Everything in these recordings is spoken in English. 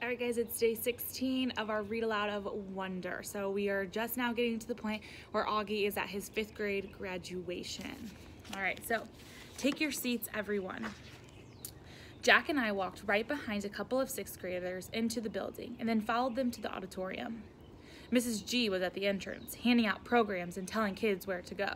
All right, guys, it's day 16 of our Read Aloud of Wonder. So we are just now getting to the point where Augie is at his 5th grade graduation. All right, so take your seats, everyone. Jack and I walked right behind a couple of 6th graders into the building and then followed them to the auditorium. Mrs. G was at the entrance, handing out programs and telling kids where to go.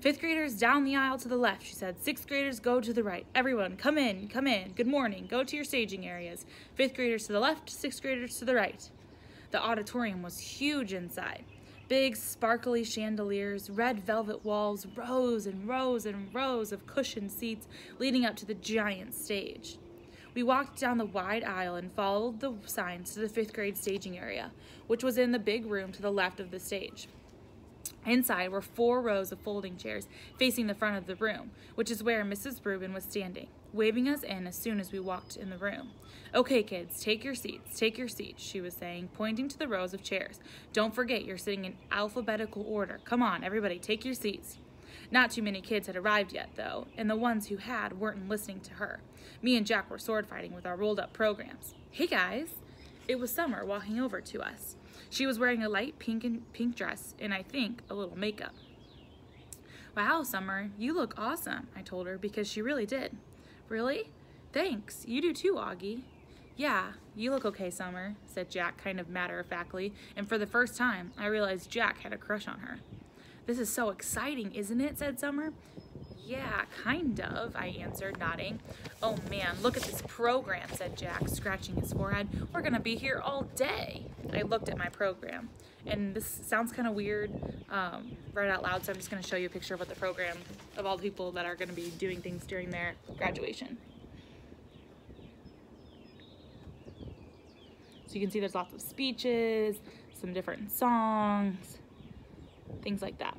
5th graders down the aisle to the left, she said. 6th graders go to the right. Everyone, come in, come in. Good morning. Go to your staging areas. 5th graders to the left, 6th graders to the right. The auditorium was huge inside. Big, sparkly chandeliers, red velvet walls, rows and rows and rows of cushioned seats leading up to the giant stage. We walked down the wide aisle and followed the signs to the 5th grade staging area, which was in the big room to the left of the stage. Inside were 4 rows of folding chairs facing the front of the room, which is where Mrs. Rubin was standing, waving us in as soon as we walked in the room. Okay, kids, take your seats, she was saying, pointing to the rows of chairs. Don't forget you're sitting in alphabetical order. Come on, everybody, take your seats. Not too many kids had arrived yet, though, and the ones who had weren't listening to her. Me and Jack were sword fighting with our rolled-up programs. Hey, guys. It was Summer walking over to us. She was wearing a light pink dress and I think a little makeup. Wow, Summer, you look awesome, I told her because she really did. Really? Thanks. You do too, Augie. Yeah, you look okay, Summer, said Jack kind of matter-of-factly, and for the first time, I realized Jack had a crush on her. This is so exciting, isn't it? Said Summer. Yeah, kind of, I answered, nodding. Oh man, look at this program, said Jack, scratching his forehead. We're gonna be here all day. I looked at my program, and this sounds kind of weird right out loud, so I'm just gonna show you a picture of what the program, of all the people that are gonna be doing things during their graduation. So you can see there's lots of speeches, some different songs, things like that.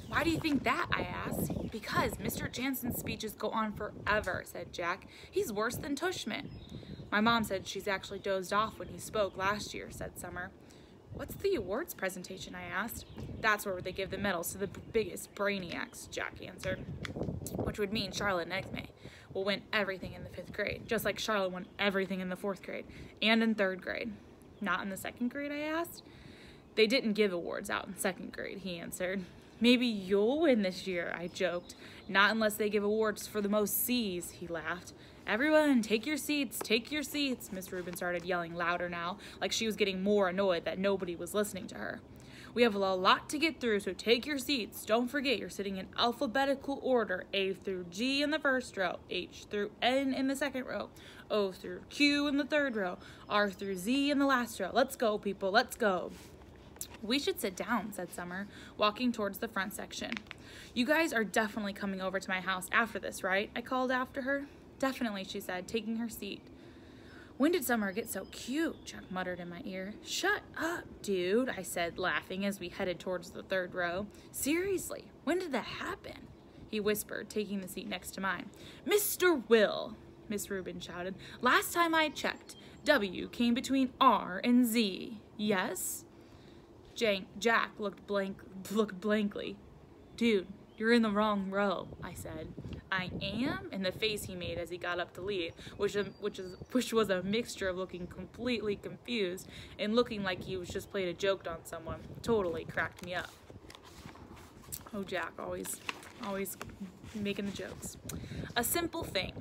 Why do you think that? I asked. Because Mr. Jansen's speeches go on forever, said Jack. He's worse than Tushman. My mom said she's actually dozed off when he spoke last year, said Summer. What's the awards presentation? I asked. That's where they give the medals to the biggest brainiacs, Jack answered. Which would mean Charlotte and Esme will win everything in the 5th grade, just like Charlotte won everything in the 4th grade and in 3rd grade. Not in the 2nd grade, I asked. They didn't give awards out in 2nd grade, he answered. Maybe you'll win this year, I joked. Not unless they give awards for the most C's, he laughed. Everyone, take your seats, Miss Rubin started yelling louder now, like she was getting more annoyed that nobody was listening to her. We have a lot to get through, so take your seats. Don't forget you're sitting in alphabetical order, A through G in the 1st row, H through N in the 2nd row, O through Q in the 3rd row, R through Z in the last row. Let's go, people, let's go. We should sit down, said Summer, walking towards the front section. You guys are definitely coming over to my house after this, right? I called after her. Definitely, she said, taking her seat. When did Summer get so cute? Chuck muttered in my ear. Shut up, dude, I said, laughing as we headed towards the 3rd row. Seriously, when did that happen? He whispered, taking the seat next to mine. Mr. Will, Miss Rubin shouted. Last time I checked, W came between R and Z. Yes? Jack looked blankly. Dude, you're in the wrong row, I said. I am? And the face he made as he got up to leave, which was a mixture of looking completely confused and looking like he was just played a joke on someone, totally cracked me up. Oh, Jack, always making the jokes. A simple thing.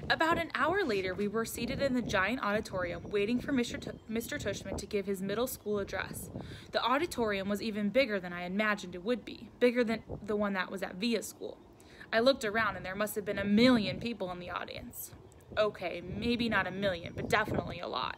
About an hour later, we were seated in the giant auditorium waiting for Mr. Tushman to give his middle school address. The auditorium was even bigger than I imagined it would be, bigger than the one that was at Via School. I looked around and there must have been 1 million people in the audience. Okay, maybe not 1 million, but definitely a lot.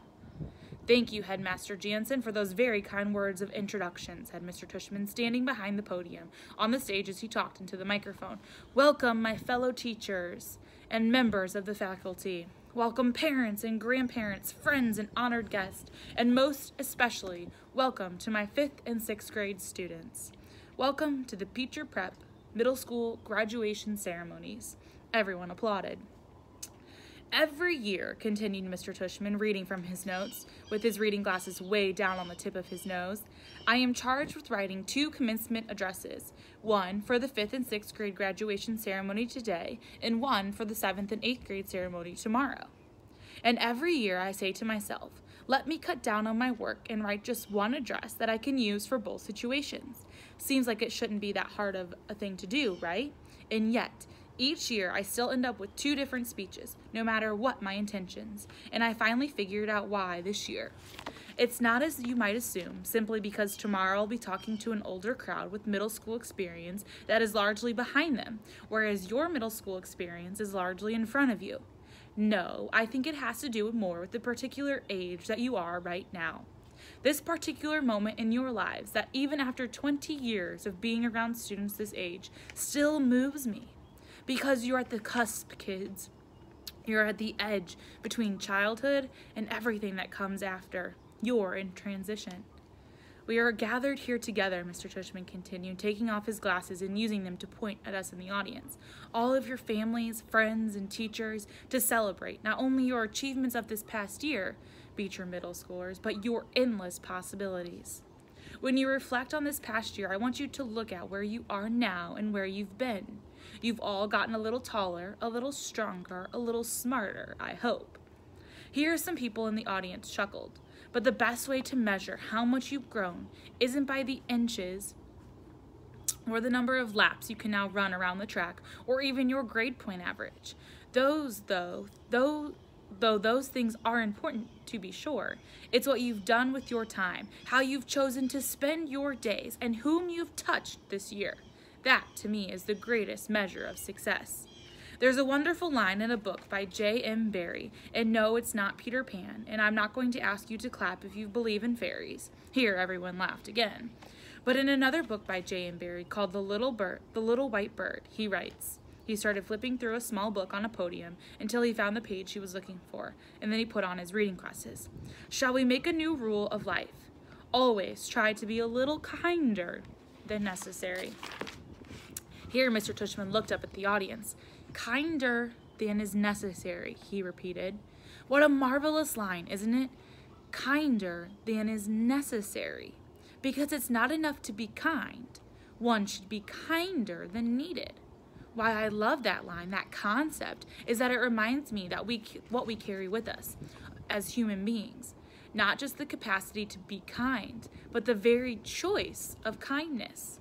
Thank you, Headmaster Jansen, for those very kind words of introduction, said Mr. Tushman, standing behind the podium on the stage as he talked into the microphone. Welcome, my fellow teachers and members of the faculty. Welcome, parents and grandparents, friends and honored guests, and most especially, welcome to my 5th and 6th grade students. Welcome to the Beecher Prep Middle School graduation ceremonies. Everyone applauded. Every year, continued Mr. Tushman, reading from his notes, with his reading glasses way down on the tip of his nose, I am charged with writing 2 commencement addresses, one for the 5th and 6th grade graduation ceremony today, and one for the 7th and 8th grade ceremony tomorrow. And every year I say to myself, let me cut down on my work and write just one address that I can use for both situations. Seems like it shouldn't be that hard of a thing to do, right? And yet, each year, I still end up with 2 different speeches, no matter what my intentions, and I finally figured out why this year. It's not as you might assume, simply because tomorrow I'll be talking to an older crowd with middle school experience that is largely behind them, whereas your middle school experience is largely in front of you. No, I think it has to do more with the particular age that you are right now. This particular moment in your lives that even after 20 years of being around students this age still moves me. Because you're at the cusp, kids. You're at the edge between childhood and everything that comes after. You're in transition. We are gathered here together, Mr. Tushman continued, taking off his glasses and using them to point at us in the audience. All of your families, friends, and teachers to celebrate not only your achievements of this past year, Beecher middle schoolers, but your endless possibilities. When you reflect on this past year, I want you to look at where you are now and where you've been. You've all gotten a little taller, a little stronger, a little smarter, I hope. Here some people in the audience chuckled, but the best way to measure how much you've grown isn't by the inches or the number of laps you can now run around the track or even your grade point average. Those things are important to be sure, it's what you've done with your time, how you've chosen to spend your days, and whom you've touched this year. That, to me, is the greatest measure of success. There's a wonderful line in a book by J.M. Barrie, and no, it's not Peter Pan, and I'm not going to ask you to clap if you believe in fairies. Here, everyone laughed again. But in another book by J.M. Barrie called The Little White Bird, he writes, he started flipping through a small book on a podium until he found the page he was looking for, and then he put on his reading glasses. Shall we make a new rule of life? Always try to be a little kinder than necessary. Here, Mr. Tushman looked up at the audience. Kinder than is necessary, he repeated. What a marvelous line, isn't it? Kinder than is necessary. Because it's not enough to be kind. One should be kinder than needed. Why I love that line, that concept, is that it reminds me that what we carry with us as human beings. Not just the capacity to be kind, but the very choice of kindness.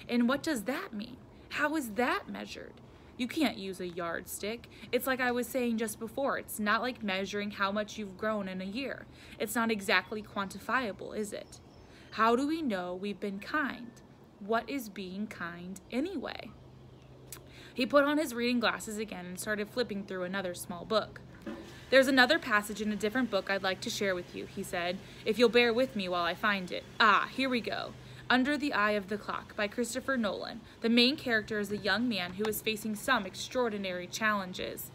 And what does that mean? How is that measured? You can't use a yardstick. It's like I was saying just before. It's not like measuring how much you've grown in a year. It's not exactly quantifiable, is it? How do we know we've been kind? What is being kind anyway? He put on his reading glasses again and started flipping through another small book. There's another passage in a different book I'd like to share with you, he said, if you'll bear with me while I find it. Ah, here we go. Under the Eye of the Clock by Christopher Nolan. The main character is a young man who is facing some extraordinary challenges.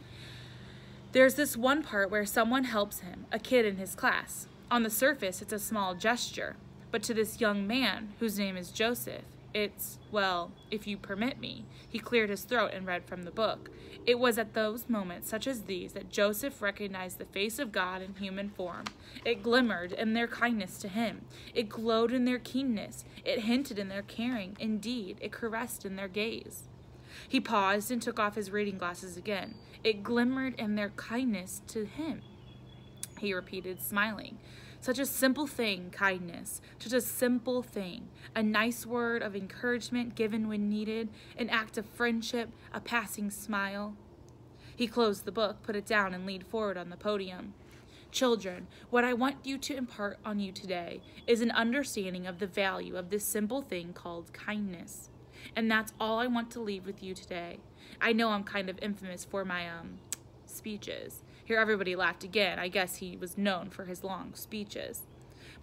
There's this one part where someone helps him, a kid in his class. On the surface, it's a small gesture, but to this young man, whose name is Joseph, it's, well, if you permit me, he cleared his throat and read from the book. It was at those moments such as these that Joseph recognized the face of God in human form. It glimmered in their kindness to him. It glowed in their keenness. It hinted in their caring. Indeed, it caressed in their gaze. He paused and took off his reading glasses again. It glimmered in their kindness to him, he repeated, smiling. Such a simple thing, kindness, such a simple thing. A nice word of encouragement given when needed, an act of friendship, a passing smile. He closed the book, put it down, and leaned forward on the podium. Children, what I want you to impart on you today is an understanding of the value of this simple thing called kindness. And that's all I want to leave with you today. I know I'm kind of infamous for my, speeches. Here everybody laughed again. I guess he was known for his long speeches.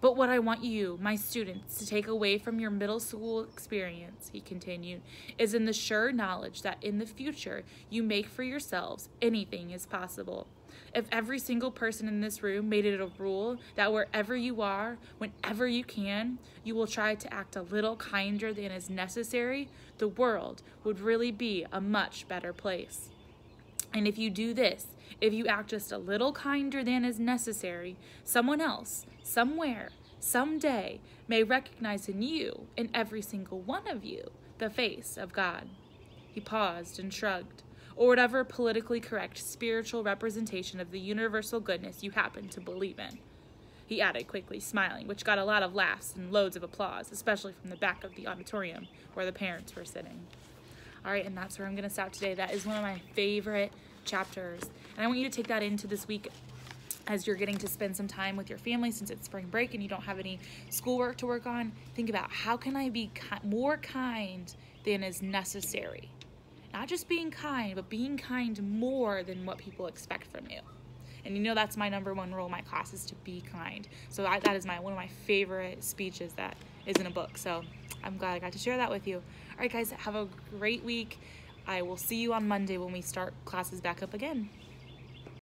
But what I want you, my students, to take away from your middle school experience, he continued, is in the sure knowledge that in the future you make for yourselves, anything is possible. If every single person in this room made it a rule that wherever you are, whenever you can, you will try to act a little kinder than is necessary, the world would really be a much better place. And if you do this, if you act just a little kinder than is necessary, someone else, somewhere, someday may recognize in you, in every single one of you, the face of God." He paused and shrugged. "Or whatever politically correct spiritual representation of the universal goodness you happen to believe in," he added quickly, smiling, which got a lot of laughs and loads of applause, especially from the back of the auditorium where the parents were sitting. All right, and that's where I'm going to stop today. That is one of my favorite chapters. And I want you to take that into this week as you're getting to spend some time with your family since it's spring break and you don't have any schoolwork to work on. Think about, how can I be more kind than is necessary? Not just being kind, but being kind more than what people expect from you. And you know that's my number one rule in my class, is to be kind. So that is one of my favorite speeches that is in a book. So I'm glad I got to share that with you. All right, guys, have a great week. I will see you on Monday when we start classes back up again.